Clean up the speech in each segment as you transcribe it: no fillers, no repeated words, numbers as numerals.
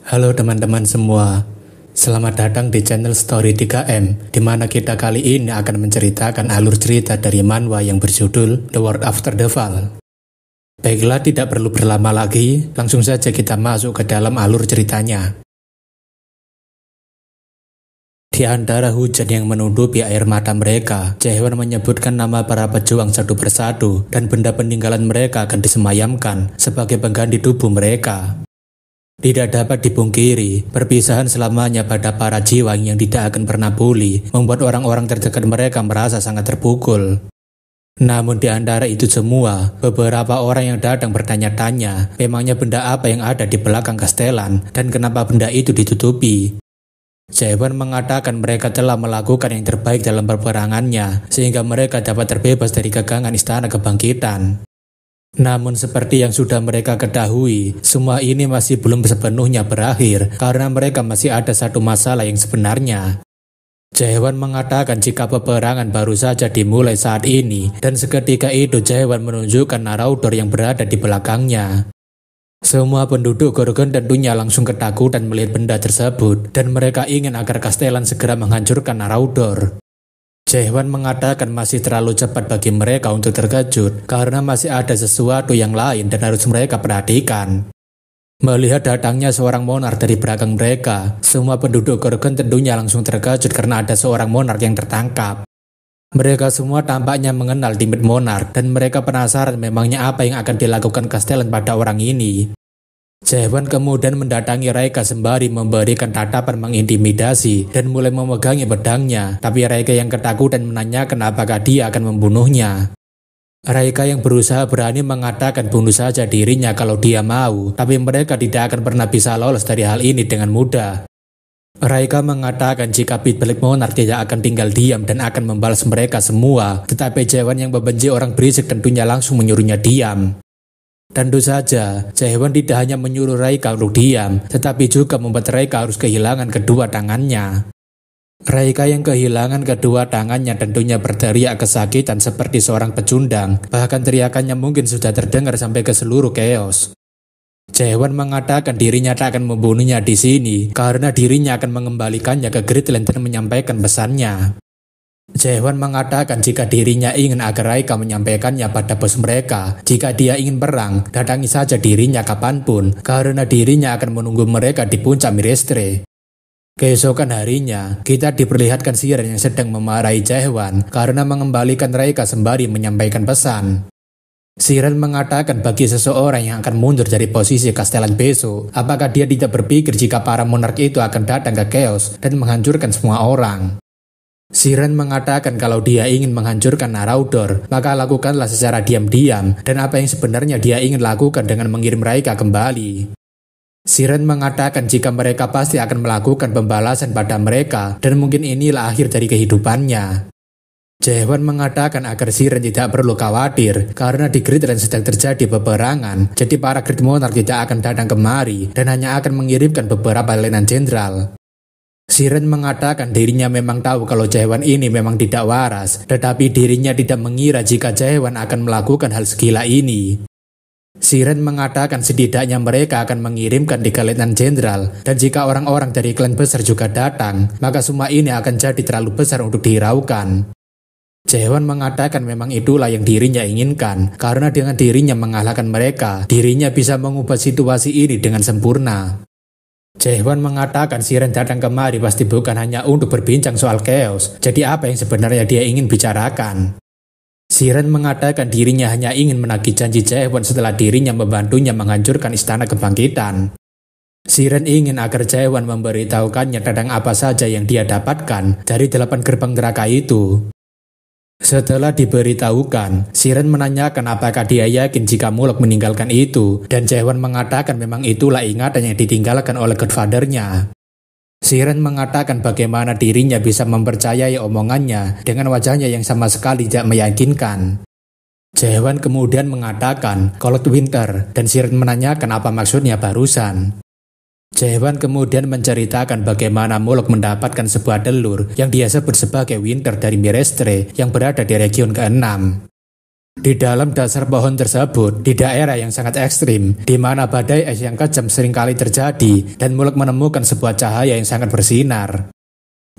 Halo teman-teman semua, selamat datang di channel Story 3M, di mana kita kali ini akan menceritakan alur cerita dari manhwa yang berjudul The World After the Fall. Baiklah, tidak perlu berlama lagi, langsung saja kita masuk ke dalam alur ceritanya. Di antara hujan yang menutupi air mata mereka, Jaehwan menyebutkan nama para pejuang satu persatu dan benda peninggalan mereka akan disemayamkan sebagai pengganti tubuh mereka. Tidak dapat dipungkiri, perpisahan selamanya pada para jiwa yang tidak akan pernah pulih membuat orang-orang terdekat mereka merasa sangat terpukul. Namun di antara itu semua, beberapa orang yang datang bertanya-tanya, memangnya benda apa yang ada di belakang kastelan dan kenapa benda itu ditutupi. Jaehwan mengatakan mereka telah melakukan yang terbaik dalam peperangannya, sehingga mereka dapat terbebas dari kekangan istana kebangkitan. Namun seperti yang sudah mereka ketahui, semua ini masih belum sepenuhnya berakhir karena mereka masih ada satu masalah yang sebenarnya. Jaehwan mengatakan jika peperangan baru saja dimulai saat ini, dan seketika itu Jaehwan menunjukkan Naraudor yang berada di belakangnya. Semua penduduk Gorgon tentunya langsung ketakutan melihat benda tersebut, dan mereka ingin agar kastelan segera menghancurkan Naraudor. Jaehwan mengatakan masih terlalu cepat bagi mereka untuk terkejut karena masih ada sesuatu yang lain dan harus mereka perhatikan. Melihat datangnya seorang monark dari belakang mereka, semua penduduk Gorgon tentunya langsung terkejut karena ada seorang monark yang tertangkap. Mereka semua tampaknya mengenal timid monark dan mereka penasaran memangnya apa yang akan dilakukan kastelan pada orang ini. Jaehwan kemudian mendatangi Raika sembari memberikan tatapan mengintimidasi dan mulai memegangi pedangnya, tapi Raika yang ketakutan menanyakan apakah dia akan membunuhnya. Raika yang berusaha berani mengatakan bunuh saja dirinya kalau dia mau, tapi mereka tidak akan pernah bisa lolos dari hal ini dengan mudah. Raika mengatakan jika Pit Black Monarch tidak akan tinggal diam dan akan membalas mereka semua, tetapi Jaehwan yang membenci orang berisik tentunya langsung menyuruhnya diam. Tentu saja, Jaehwan tidak hanya menyuruh Raika untuk diam, tetapi juga membuat Raika harus kehilangan kedua tangannya. Raika yang kehilangan kedua tangannya tentunya berteriak kesakitan seperti seorang pecundang, bahkan teriakannya mungkin sudah terdengar sampai ke seluruh chaos. Jaehwan mengatakan dirinya tak akan membunuhnya di sini, karena dirinya akan mengembalikannya ke Great Land dan menyampaikan pesannya. Jaehwan mengatakan jika dirinya ingin agar Raika menyampaikannya pada bos mereka, jika dia ingin perang, datangi saja dirinya kapanpun, karena dirinya akan menunggu mereka di puncak Mirestre. Keesokan harinya, kita diperlihatkan Siren yang sedang memarahi Jaehwan karena mengembalikan Raika sembari menyampaikan pesan. Siren mengatakan bagi seseorang yang akan mundur dari posisi kastelan besok, apakah dia tidak berpikir jika para monark itu akan datang ke chaos dan menghancurkan semua orang. Siren mengatakan kalau dia ingin menghancurkan Naraudor, maka lakukanlah secara diam-diam, dan apa yang sebenarnya dia ingin lakukan dengan mengirim Raika kembali. Siren mengatakan jika mereka pasti akan melakukan pembalasan pada mereka, dan mungkin inilah akhir dari kehidupannya. Jaehwan mengatakan agar Siren tidak perlu khawatir, karena di Great Land sedang terjadi peperangan, jadi para Great Monarch tidak akan datang kemari, dan hanya akan mengirimkan beberapa letnan jenderal. Siren mengatakan dirinya memang tahu kalau Jaehwan ini memang tidak waras, tetapi dirinya tidak mengira jika Jaehwan akan melakukan hal segila ini. Siren mengatakan setidaknya mereka akan mengirimkan 3 letnan jenderal, dan jika orang-orang dari klan besar juga datang, maka semua ini akan jadi terlalu besar untuk dihiraukan. Jaehwan mengatakan memang itulah yang dirinya inginkan, karena dengan dirinya mengalahkan mereka, dirinya bisa mengubah situasi ini dengan sempurna. Jaehwan mengatakan Siren datang kemari pasti bukan hanya untuk berbincang soal chaos, jadi apa yang sebenarnya dia ingin bicarakan. Siren mengatakan dirinya hanya ingin menagih janji Jaehwan setelah dirinya membantunya menghancurkan istana kebangkitan. Siren ingin agar Jaehwan memberitahukannya tentang apa saja yang dia dapatkan dari 8 gerbang neraka itu. Setelah diberitahukan, Siren menanyakan apakah dia yakin jika Mulok meninggalkan itu, dan Jaehwan mengatakan memang itulah ingatan yang ditinggalkan oleh Godfather-nya. Siren mengatakan bagaimana dirinya bisa mempercayai omongannya dengan wajahnya yang sama sekali tidak meyakinkan. Jaehwan kemudian mengatakan Cold Winter, dan Siren menanyakan apa maksudnya barusan. Jaehwan kemudian menceritakan bagaimana Mulok mendapatkan sebuah telur yang dia sebut sebagai Winter dari Mirestre yang berada di region ke-6. Di dalam dasar pohon tersebut, di daerah yang sangat ekstrim, di mana badai es yang kejam seringkali terjadi, dan Mulek menemukan sebuah cahaya yang sangat bersinar.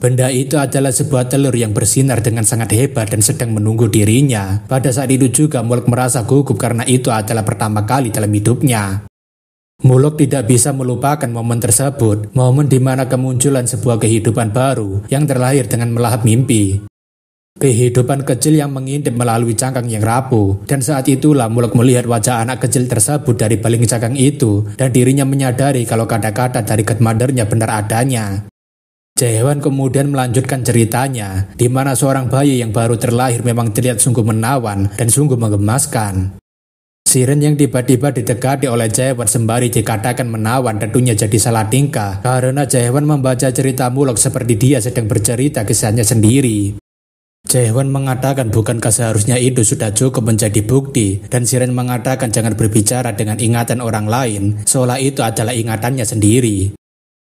Benda itu adalah sebuah telur yang bersinar dengan sangat hebat dan sedang menunggu dirinya. Pada saat itu juga Mulek merasa gugup karena itu adalah pertama kali dalam hidupnya. Mulek tidak bisa melupakan momen tersebut, momen di mana kemunculan sebuah kehidupan baru yang terlahir dengan melahap mimpi. Kehidupan kecil yang mengintip melalui cangkang yang rapuh, dan saat itulah Mulek melihat wajah anak kecil tersebut dari balik cangkang itu, dan dirinya menyadari kalau kata-kata dari Godmother-nya benar adanya. Jaehoan kemudian melanjutkan ceritanya, di mana seorang bayi yang baru terlahir memang terlihat sungguh menawan dan sungguh menggemaskan. Siren yang tiba-tiba didekati oleh Jaehoan sembari dikatakan menawan tentunya jadi salah tingkah, karena Jaehoan membaca cerita Mulek seperti dia sedang bercerita kisahnya sendiri. Jaehoan mengatakan bukankah seharusnya itu sudah cukup menjadi bukti, dan Siren mengatakan jangan berbicara dengan ingatan orang lain, seolah itu adalah ingatannya sendiri.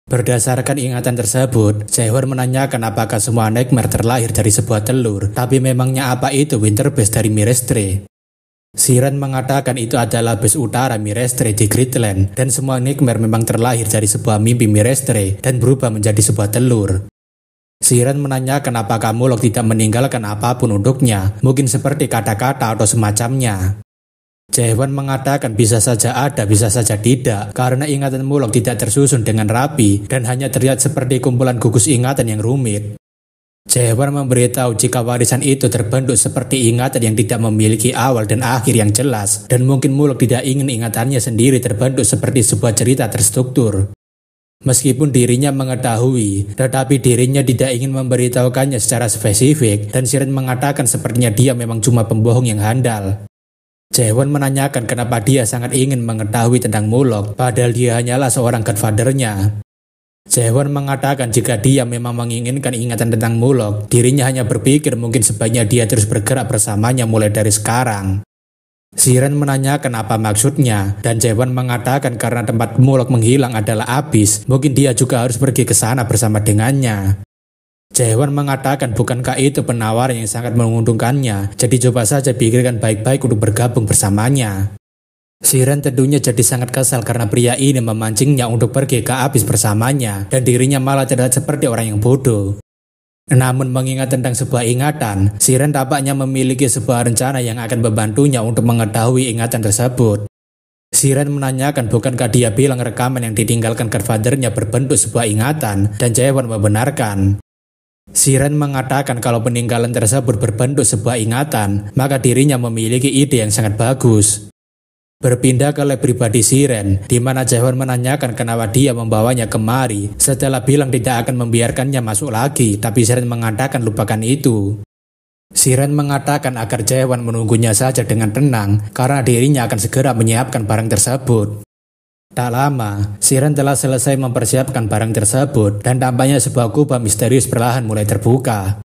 Berdasarkan ingatan tersebut, Jaehoan menanyakan apakah semua nightmare terlahir dari sebuah telur, tapi memangnya apa itu winter base dari Myrestre? Siren mengatakan itu adalah base utara Myrestre di Greatland, dan semua nightmare memang terlahir dari sebuah mimpi Myrestre dan berubah menjadi sebuah telur. Siren menanyakan apakah Mulek tidak meninggalkan apapun untuknya, mungkin seperti kata-kata atau semacamnya. Jaehoan mengatakan bisa saja ada, bisa saja tidak, karena ingatan Mulek tidak tersusun dengan rapi dan hanya terlihat seperti kumpulan gugus ingatan yang rumit. Jaehoan memberitahu jika warisan itu terbentuk seperti ingatan yang tidak memiliki awal dan akhir yang jelas, dan mungkin Mulek tidak ingin ingatannya sendiri terbentuk seperti sebuah cerita terstruktur. Meskipun dirinya mengetahui, tetapi dirinya tidak ingin memberitahukannya secara spesifik, dan Siren mengatakan sepertinya dia memang cuma pembohong yang handal. Jaehoan menanyakan kenapa dia sangat ingin mengetahui tentang Mulek, padahal dia hanyalah seorang Godfather-nya. Jaehoan mengatakan jika dia memang menginginkan ingatan tentang Mulek, dirinya hanya berpikir mungkin sebaiknya dia terus bergerak bersamanya mulai dari sekarang. Siren menanyakan apa maksudnya, dan Jaehoan mengatakan karena tempat Mulek menghilang adalah Abyss, mungkin dia juga harus pergi ke sana bersama dengannya. Jaehoan mengatakan bukankah itu penawaran yang sangat menguntungkannya, jadi coba saja pikirkan baik-baik untuk bergabung bersamanya. Siren tentunya jadi sangat kesal karena pria ini memancingnya untuk pergi ke Abyss bersamanya, dan dirinya malah terlihat seperti orang yang bodoh. Namun mengingat tentang sebuah ingatan, Siren tampaknya memiliki sebuah rencana yang akan membantunya untuk mengetahui ingatan tersebut. Siren menanyakan bukankah dia bilang rekaman yang ditinggalkan Godfather-nya berbentuk sebuah ingatan, dan Jaehoan membenarkan. Siren mengatakan kalau peninggalan tersebut berbentuk sebuah ingatan, maka dirinya memiliki ide yang sangat bagus. Berpindah ke lab pribadi Siren, di mana Jaehoan menanyakan kenapa dia membawanya kemari setelah bilang tidak akan membiarkannya masuk lagi, tapi Siren mengatakan lupakan itu. Siren mengatakan agar Jaehoan menunggunya saja dengan tenang karena dirinya akan segera menyiapkan barang tersebut. Tak lama, Siren telah selesai mempersiapkan barang tersebut dan tampaknya sebuah kubah misterius perlahan mulai terbuka.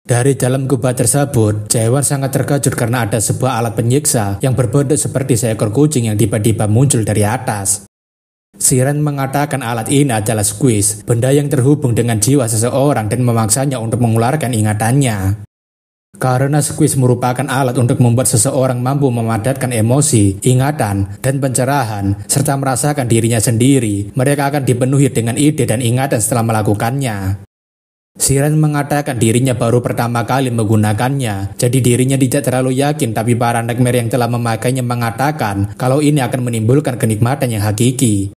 Dari dalam kubah tersebut, Jaehoan sangat terkejut karena ada sebuah alat penyiksa yang berbentuk seperti seekor kucing yang tiba-tiba muncul dari atas. Siren mengatakan alat ini adalah Squeeze, benda yang terhubung dengan jiwa seseorang dan memaksanya untuk mengeluarkan ingatannya. Karena Squeeze merupakan alat untuk membuat seseorang mampu memadatkan emosi, ingatan, dan pencerahan, serta merasakan dirinya sendiri, mereka akan dipenuhi dengan ide dan ingatan setelah melakukannya. Siren mengatakan dirinya baru pertama kali menggunakannya, jadi dirinya tidak terlalu yakin, tapi para nightmare yang telah memakainya mengatakan kalau ini akan menimbulkan kenikmatan yang hakiki.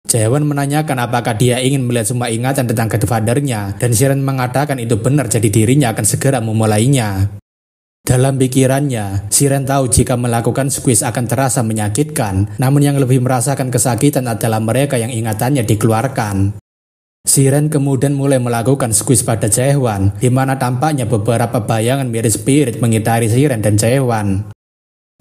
Jaehoan menanyakan apakah dia ingin melihat semua ingatan tentang Godfather-nya, dan Siren mengatakan itu benar, jadi dirinya akan segera memulainya. Dalam pikirannya, Siren tahu jika melakukan Squeeze akan terasa menyakitkan, namun yang lebih merasakan kesakitan adalah mereka yang ingatannya dikeluarkan. Siren kemudian mulai melakukan Squeeze pada Jaehoan, di mana tampaknya beberapa bayangan mirip spirit mengitari Siren dan Jaehoan.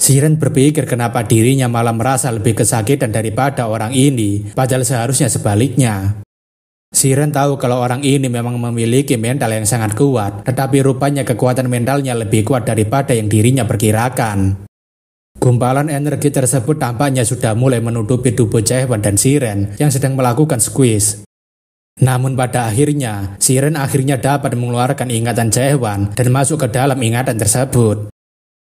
Siren berpikir kenapa dirinya malah merasa lebih kesakitan daripada orang ini, padahal seharusnya sebaliknya. Siren tahu kalau orang ini memang memiliki mental yang sangat kuat, tetapi rupanya kekuatan mentalnya lebih kuat daripada yang dirinya perkirakan. Gumpalan energi tersebut tampaknya sudah mulai menutupi tubuh Jaehoan dan Siren yang sedang melakukan Squeeze. Namun pada akhirnya, Siren akhirnya dapat mengeluarkan ingatan Jaehoan dan masuk ke dalam ingatan tersebut.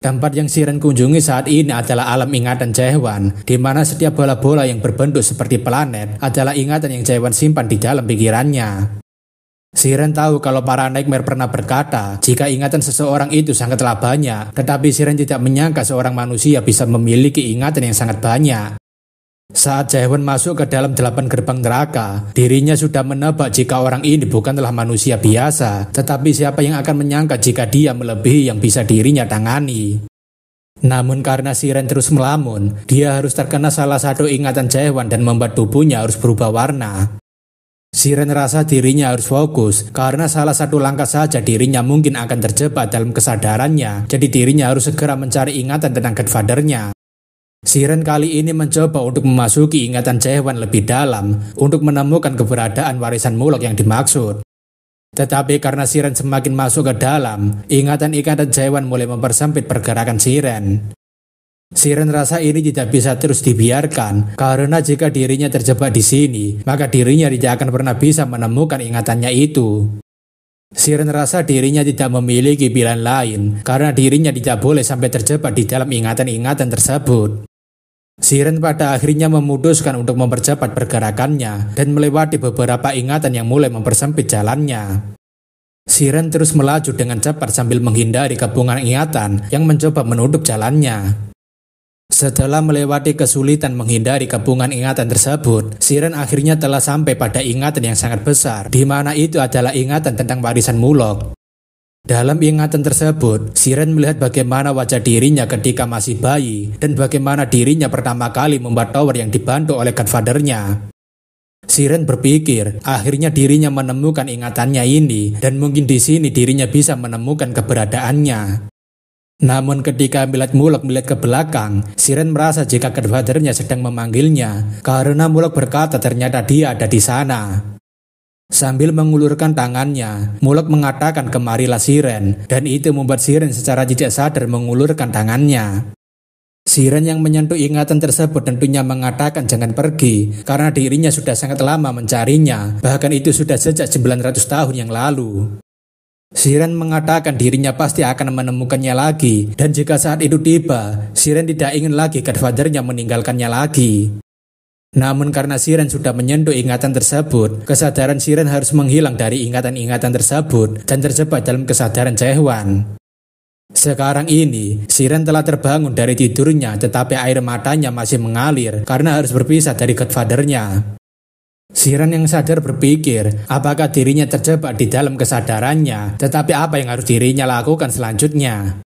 Tempat yang Siren kunjungi saat ini adalah alam ingatan Jaehwan, di mana setiap bola-bola yang berbentuk seperti planet adalah ingatan yang Jaehwan simpan di dalam pikirannya. Siren tahu kalau para nightmare pernah berkata jika ingatan seseorang itu sangatlah banyak, tetapi Siren tidak menyangka seorang manusia bisa memiliki ingatan yang sangat banyak. Saat Jaehwan masuk ke dalam 8 gerbang neraka, dirinya sudah menebak jika orang ini bukanlah manusia biasa, tetapi siapa yang akan menyangka jika dia melebihi yang bisa dirinya tangani. Namun karena Siren terus melamun, dia harus terkena salah satu ingatan Jaehwan dan membuat tubuhnya harus berubah warna. Siren rasa dirinya harus fokus, karena salah satu langkah saja dirinya mungkin akan terjebak dalam kesadarannya, jadi dirinya harus segera mencari ingatan tentang Godfather-nya. Siren kali ini mencoba untuk memasuki ingatan Jaehwan lebih dalam untuk menemukan keberadaan warisan Mulok yang dimaksud. Tetapi karena Siren semakin masuk ke dalam, ingatan-ingatan Jaehwan mulai mempersempit pergerakan Siren. Siren rasa ini tidak bisa terus dibiarkan karena jika dirinya terjebak di sini, maka dirinya tidak akan pernah bisa menemukan ingatannya itu. Siren rasa dirinya tidak memiliki pilihan lain karena dirinya tidak boleh sampai terjebak di dalam ingatan-ingatan tersebut. Siren pada akhirnya memutuskan untuk mempercepat pergerakannya dan melewati beberapa ingatan yang mulai mempersempit jalannya. Siren terus melaju dengan cepat sambil menghindari kepungan ingatan yang mencoba menutup jalannya. Setelah melewati kesulitan menghindari kepungan ingatan tersebut, Siren akhirnya telah sampai pada ingatan yang sangat besar, di mana itu adalah ingatan tentang warisan Mulok. Dalam ingatan tersebut, Siren melihat bagaimana wajah dirinya ketika masih bayi dan bagaimana dirinya pertama kali membuat tower yang dibantu oleh Godfather-nya. Siren berpikir, akhirnya dirinya menemukan ingatannya ini dan mungkin di sini dirinya bisa menemukan keberadaannya. Namun ketika Mulok melihat ke belakang, Siren merasa jika Godfather-nya sedang memanggilnya karena Mulok berkata ternyata dia ada di sana. Sambil mengulurkan tangannya, Mulok mengatakan kemarilah Siren, dan itu membuat Siren secara tidak sadar mengulurkan tangannya. Siren yang menyentuh ingatan tersebut tentunya mengatakan jangan pergi, karena dirinya sudah sangat lama mencarinya, bahkan itu sudah sejak 900 tahun yang lalu. Siren mengatakan dirinya pasti akan menemukannya lagi, dan jika saat itu tiba, Siren tidak ingin lagi Godfather-nya meninggalkannya lagi. Namun karena Siren sudah menyentuh ingatan tersebut, kesadaran Siren harus menghilang dari ingatan-ingatan tersebut dan terjebak dalam kesadaran Jaehwan. Sekarang ini, Siren telah terbangun dari tidurnya tetapi air matanya masih mengalir karena harus berpisah dari Godfather-nya. Siren yang sadar berpikir, apakah dirinya terjebak di dalam kesadarannya, tetapi apa yang harus dirinya lakukan selanjutnya?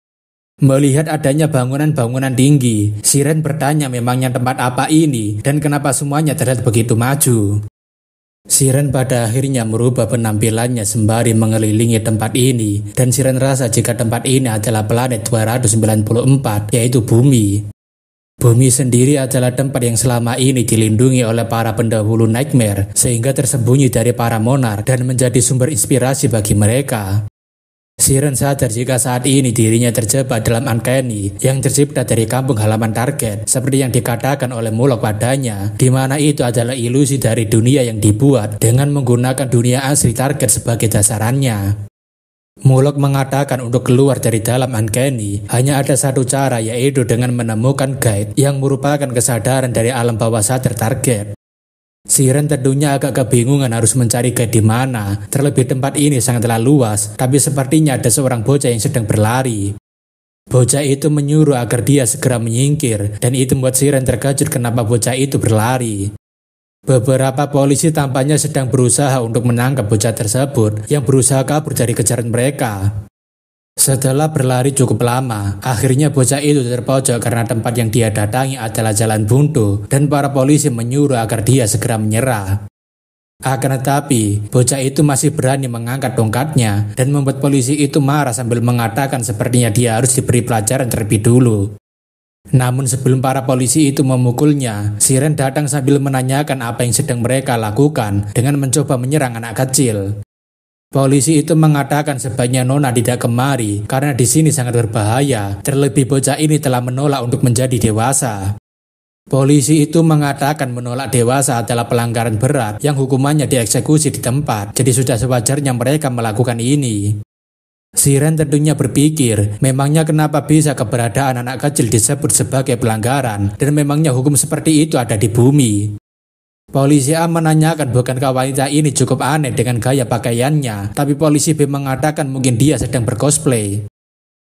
Melihat adanya bangunan-bangunan tinggi, Siren bertanya memangnya tempat apa ini dan kenapa semuanya terlihat begitu maju. Siren pada akhirnya merubah penampilannya sembari mengelilingi tempat ini dan Siren rasa jika tempat ini adalah planet 294 yaitu bumi. Bumi sendiri adalah tempat yang selama ini dilindungi oleh para pendahulu Nightmare sehingga tersembunyi dari para monark dan menjadi sumber inspirasi bagi mereka. Siren sadar jika saat ini dirinya terjebak dalam Uncanny yang tercipta dari kampung halaman target seperti yang dikatakan oleh Mulok padanya, di mana itu adalah ilusi dari dunia yang dibuat dengan menggunakan dunia asli target sebagai dasarannya. Mulok mengatakan untuk keluar dari dalam Uncanny hanya ada satu cara, yaitu dengan menemukan guide yang merupakan kesadaran dari alam bawah sadar target. Siren tentunya agak kebingungan harus mencari guide di mana, terlebih tempat ini sangatlah luas, tapi sepertinya ada seorang bocah yang sedang berlari. Bocah itu menyuruh agar dia segera menyingkir, dan itu membuat Siren terkejut kenapa bocah itu berlari. Beberapa polisi tampaknya sedang berusaha untuk menangkap bocah tersebut yang berusaha kabur dari kejaran mereka. Setelah berlari cukup lama, akhirnya bocah itu terpojok karena tempat yang dia datangi adalah jalan buntu dan para polisi menyuruh agar dia segera menyerah. Akan tetapi, bocah itu masih berani mengangkat tongkatnya dan membuat polisi itu marah sambil mengatakan sepertinya dia harus diberi pelajaran terlebih dulu. Namun sebelum para polisi itu memukulnya, Siren datang sambil menanyakan apa yang sedang mereka lakukan dengan mencoba menyerang anak kecil. Polisi itu mengatakan sebaiknya Nona tidak kemari karena di sini sangat berbahaya, terlebih bocah ini telah menolak untuk menjadi dewasa. Polisi itu mengatakan menolak dewasa adalah pelanggaran berat yang hukumannya dieksekusi di tempat, jadi sudah sewajarnya mereka melakukan ini. Siren tentunya berpikir, memangnya kenapa bisa keberadaan anak kecil disebut sebagai pelanggaran, dan memangnya hukum seperti itu ada di bumi. Polisi A menanyakan bukankah wanita ini cukup aneh dengan gaya pakaiannya, tapi polisi B mengatakan mungkin dia sedang bercosplay.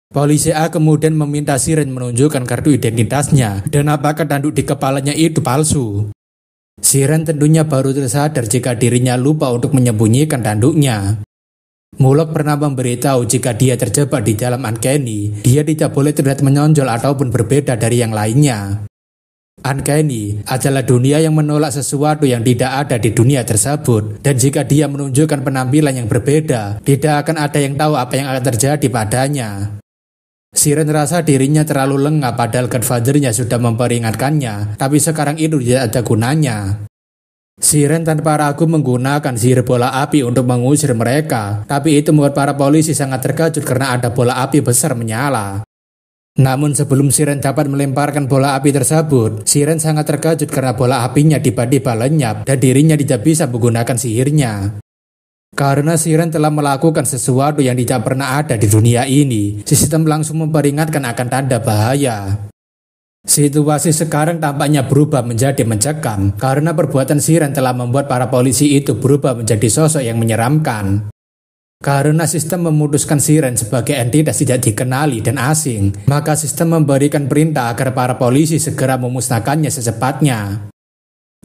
Polisi A kemudian meminta Siren menunjukkan kartu identitasnya, dan apakah tanduk di kepalanya itu palsu. Siren tentunya baru tersadar jika dirinya lupa untuk menyembunyikan tanduknya. Mulok pernah memberitahu jika dia terjebak di dalam Uncanny, dia tidak boleh terlihat menonjol ataupun berbeda dari yang lainnya. Uncanny adalah dunia yang menolak sesuatu yang tidak ada di dunia tersebut, dan jika dia menunjukkan penampilan yang berbeda, tidak akan ada yang tahu apa yang akan terjadi padanya. Siren rasa dirinya terlalu lengah padahal Godfather-nya sudah memperingatkannya, tapi sekarang itu tidak ada gunanya. Siren tanpa ragu menggunakan sihir bola api untuk mengusir mereka, tapi itu membuat para polisi sangat terkejut karena ada bola api besar menyala. Namun sebelum Siren dapat melemparkan bola api tersebut, Siren sangat terkejut karena bola apinya tiba-tiba lenyap dan dirinya tidak bisa menggunakan sihirnya. Karena Siren telah melakukan sesuatu yang tidak pernah ada di dunia ini, sistem langsung memperingatkan akan tanda bahaya. Situasi sekarang tampaknya berubah menjadi mencekam karena perbuatan Siren telah membuat para polisi itu berubah menjadi sosok yang menyeramkan. Karena sistem memutuskan Siren sebagai entitas tidak dikenali dan asing, maka sistem memberikan perintah agar para polisi segera memusnahkannya secepatnya.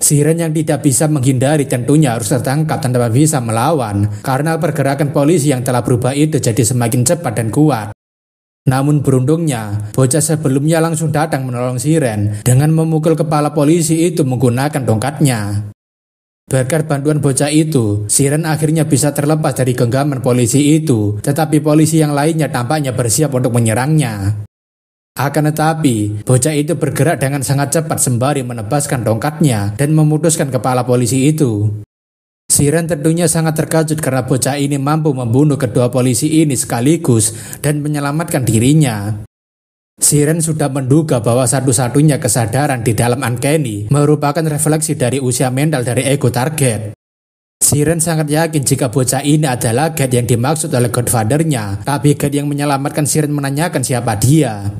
Siren yang tidak bisa menghindari tentunya harus tertangkap tanpa bisa melawan karena pergerakan polisi yang telah berubah itu jadi semakin cepat dan kuat. Namun beruntungnya, bocah sebelumnya langsung datang menolong Siren dengan memukul kepala polisi itu menggunakan tongkatnya. Berkat bantuan bocah itu, Siren akhirnya bisa terlepas dari genggaman polisi itu, tetapi polisi yang lainnya tampaknya bersiap untuk menyerangnya. Akan tetapi, bocah itu bergerak dengan sangat cepat sembari menebaskan tongkatnya dan memutuskan kepala polisi itu. Siren tentunya sangat terkejut karena bocah ini mampu membunuh kedua polisi ini sekaligus dan menyelamatkan dirinya. Siren sudah menduga bahwa satu-satunya kesadaran di dalam Uncanny merupakan refleksi dari usia mental dari ego target. Siren sangat yakin jika bocah ini adalah Gate yang dimaksud oleh Godfather-nya, tapi Gate yang menyelamatkan Siren menanyakan siapa dia.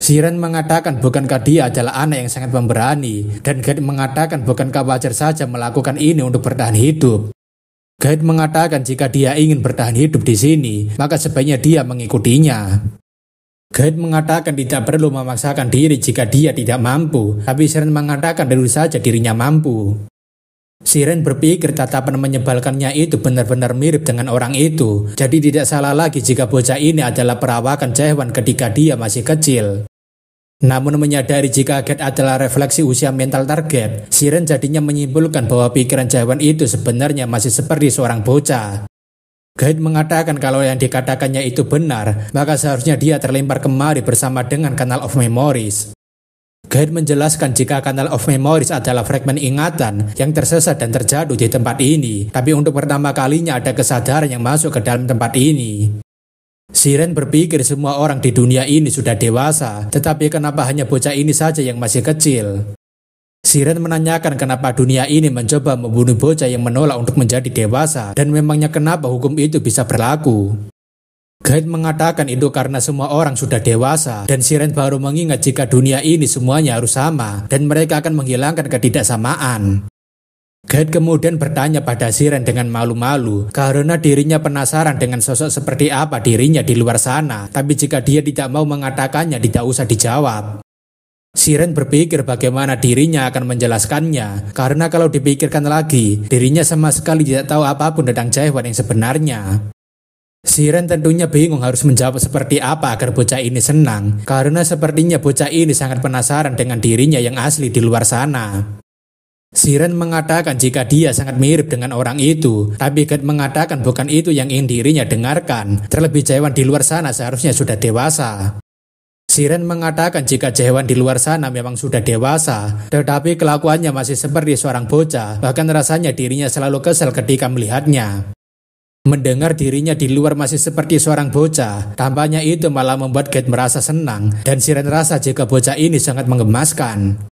Siren mengatakan bukankah dia adalah anak yang sangat pemberani, dan Gate mengatakan bukankah wajar saja melakukan ini untuk bertahan hidup. Gate mengatakan jika dia ingin bertahan hidup di sini, maka sebaiknya dia mengikutinya. Gate mengatakan tidak perlu memaksakan diri jika dia tidak mampu, tapi Siren mengatakan tentu saja dirinya mampu. Siren berpikir tatapan menyebalkannya itu benar-benar mirip dengan orang itu, jadi tidak salah lagi jika bocah ini adalah perawakan Jaehwan ketika dia masih kecil. Namun menyadari jika Gate adalah refleksi usia mental target, Siren jadinya menyimpulkan bahwa pikiran Jaehwan itu sebenarnya masih seperti seorang bocah. Gate mengatakan kalau yang dikatakannya itu benar, maka seharusnya dia terlempar kemari bersama dengan Canal of Memories. Gate menjelaskan jika Canal of Memories adalah fragmen ingatan yang tersesat dan terjatuh di tempat ini, tapi untuk pertama kalinya ada kesadaran yang masuk ke dalam tempat ini. Siren berpikir semua orang di dunia ini sudah dewasa, tetapi kenapa hanya bocah ini saja yang masih kecil? Siren menanyakan kenapa dunia ini mencoba membunuh bocah yang menolak untuk menjadi dewasa, dan memangnya kenapa hukum itu bisa berlaku. Gate mengatakan itu karena semua orang sudah dewasa, dan Siren baru mengingat jika dunia ini semuanya harus sama, dan mereka akan menghilangkan ketidaksamaan. Gate kemudian bertanya pada Siren dengan malu-malu, karena dirinya penasaran dengan sosok seperti apa dirinya di luar sana, tapi jika dia tidak mau mengatakannya tidak usah dijawab. Siren berpikir bagaimana dirinya akan menjelaskannya, karena kalau dipikirkan lagi, dirinya sama sekali tidak tahu apapun tentang Jaehwan yang sebenarnya. Siren tentunya bingung harus menjawab seperti apa agar bocah ini senang, karena sepertinya bocah ini sangat penasaran dengan dirinya yang asli di luar sana. Siren mengatakan jika dia sangat mirip dengan orang itu, tapi Gate mengatakan bukan itu yang ingin dirinya dengarkan, terlebih Jaehwan di luar sana seharusnya sudah dewasa. Siren mengatakan jika Jaehwan di luar sana memang sudah dewasa, tetapi kelakuannya masih seperti seorang bocah, bahkan rasanya dirinya selalu kesal ketika melihatnya. Mendengar dirinya di luar masih seperti seorang bocah, tampaknya itu malah membuat Gate merasa senang, dan Siren rasa jika bocah ini sangat menggemaskan.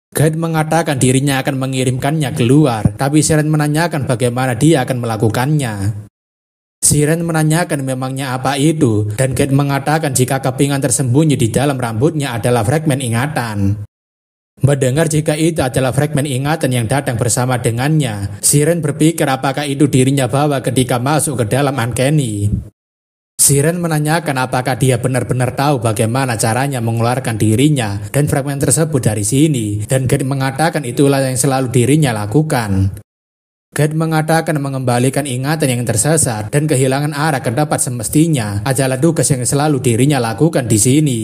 Gate mengatakan dirinya akan mengirimkannya keluar, tapi Siren menanyakan bagaimana dia akan melakukannya. Siren menanyakan memangnya apa itu, dan Kate mengatakan jika kepingan tersembunyi di dalam rambutnya adalah fragmen ingatan. Mendengar jika itu adalah fragmen ingatan yang datang bersama dengannya, Siren berpikir apakah itu dirinya bawa ketika masuk ke dalam Uncanny. Siren menanyakan apakah dia benar-benar tahu bagaimana caranya mengeluarkan dirinya dan fragmen tersebut dari sini, dan Kate mengatakan itulah yang selalu dirinya lakukan. Kate mengatakan mengembalikan ingatan yang tersesat dan kehilangan arah ke tempat semestinya adalah tugas yang selalu dirinya lakukan di sini.